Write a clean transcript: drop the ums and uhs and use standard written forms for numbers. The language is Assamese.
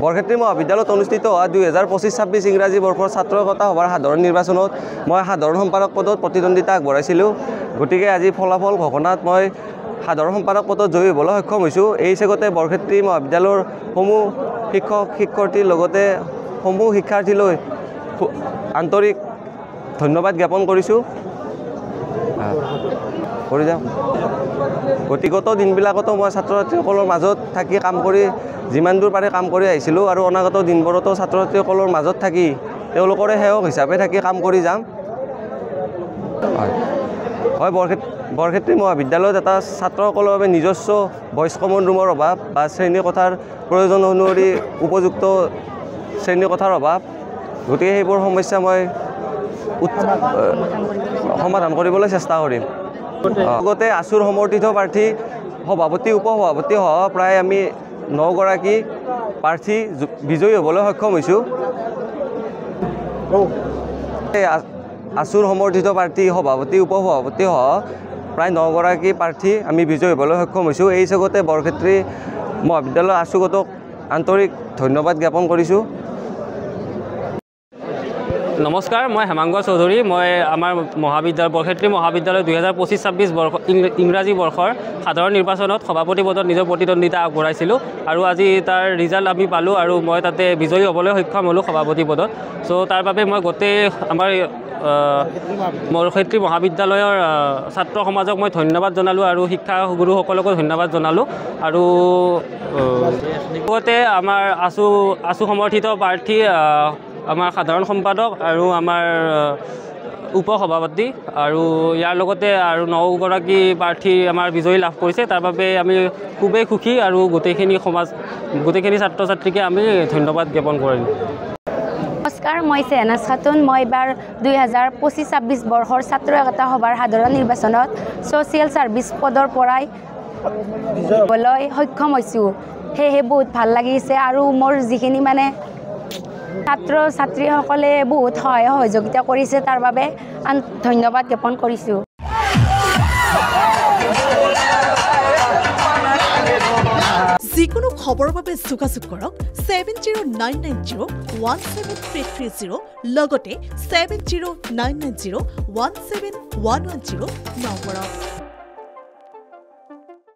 বৰক্ষেত্ৰী মহাবিদ্যালয়ত অনুষ্ঠিত হোৱা 2025-26 ইংৰাজী বৰ্ষৰ ছাত্ৰ একতা সভাৰ সাধাৰণ নিৰ্বাচনত মই সাধাৰণ সম্পাদক পদত প্ৰতিদ্বন্দ্বিতা আগবঢ়াইছিলোঁ। গতিকে আজি ফলাফল ঘোষণাত মই সাধাৰণ সম্পাদক পদত জয়ী হ'বলৈ সক্ষম হৈছোঁ। এই চেগতে বৰক্ষেত্ৰী মহাবিদ্যালয়ৰ সমূহ শিক্ষক শিক্ষাৰ্থীৰ লগতে সমূহ শিক্ষাৰ্থীলৈ আন্তৰিক ধন্যবাদ জ্ঞাপন কৰিছোঁ। কৰি যাওঁ গতিগত দিনবিলাকতো মই ছাত্ৰ ছাত্ৰীসকলৰ মাজত থাকি কাম কৰি যিমান দূৰ পাৰে কাম কৰি আহিছিলোঁ আৰু অনাগত দিনবোৰতো ছাত্ৰ ছাত্ৰীসকলৰ মাজত থাকি তেওঁলোকৰে সেৱক হিচাপে থাকি কাম কৰি যাম। হয় বৰক্ষেত্ৰী মহাবিদ্যালয়ত এটা ছাত্ৰসকলৰ বাবে নিজস্ব ভইচ কমন ৰুমৰ অভাৱ বা শ্ৰেণীকোঠাৰ প্ৰয়োজন অনুসৰি উপযুক্ত শ্ৰেণীকোঠাৰ অভাৱ। গতিকে সেইবোৰ সমস্যা মই সমাধান কৰিবলৈ চেষ্টা কৰিম। লগতে আছুৰ সমৰ্থিত প্ৰাৰ্থী সভাপতি উপসভাপতি সহ প্ৰায় আমি 9 গৰাকী প্ৰাৰ্থী বিজয়ী হ'বলৈ সক্ষম হৈছোঁ। আছুৰ সমৰ্থিত প্ৰাৰ্থী সভাপতি উপসভাপতি সহ প্ৰায় 9 গৰাকী প্ৰাৰ্থী আমি বিজয়ী হ'বলৈ সক্ষম হৈছোঁ। এই চেগতে বৰক্ষেত্ৰী মহাবিদ্যালয় আছুগতক আন্তৰিক ধন্যবাদ জ্ঞাপন কৰিছোঁ। নমস্কাৰ, মই হেমাংগ চৌধুৰী। মই আমাৰ বৰক্ষেত্ৰী মহাবিদ্যালয় 2025-26 বৰ্ষ ইংৰাজী বৰ্ষৰ সাধাৰণ নিৰ্বাচনত সভাপতি পদত নিজৰ প্ৰতিদ্বন্দ্বিতা আগবঢ়াইছিলোঁ আৰু আজি তাৰ ৰিজাল্ট আমি পালোঁ আৰু মই তাতে বিজয়ী হ'বলৈ সক্ষম হ'লোঁ সভাপতি পদত। চ' তাৰ বাবে মই গোটেই আমাৰ বৰক্ষেত্ৰী মহাবিদ্যালয়ৰ ছাত্ৰ সমাজক মই ধন্যবাদ জনালোঁ আৰু শিক্ষাগুৰুসকলকো ধন্যবাদ জনালোঁ। আৰু লগতে আমাৰ আছু সমৰ্থিত প্ৰাৰ্থী আমাৰ সাধাৰণ সম্পাদক আৰু আমাৰ উপসভাপতি আৰু ইয়াৰ লগতে আৰু 9 গৰাকী প্ৰাৰ্থী আমাৰ বিজয়ী লাভ কৰিছে। তাৰ বাবে আমি খুবেই সুখী আৰু গোটেইখিনি ছাত্ৰ ছাত্ৰীকে আমি ধন্যবাদ জ্ঞাপন কৰিম। নমস্কাৰ, মই চেহনাজ খাতুন। মই এইবাৰ 2025-26 বৰ্ষৰ ছাত্ৰ একতা সভাৰ সাধাৰণ নিৰ্বাচনত ছ'চিয়েল ছাৰ্ভিচ পদৰ পৰাই হ'বলৈ সক্ষম হৈছোঁ। সেয়েহে বহুত ভাল লাগিছে আৰু মোৰ যিখিনি মানে ছাত্ৰ ছাত্ৰীসকলে বহুত সহায় সহযোগিতা কৰিছে তাৰ বাবে ধন্যবাদ জ্ঞাপন কৰিছোঁ। যিকোনো খবৰৰ বাবে যোগাযোগ কৰক 7099017330 লগতে 7099017110 নম্বৰত।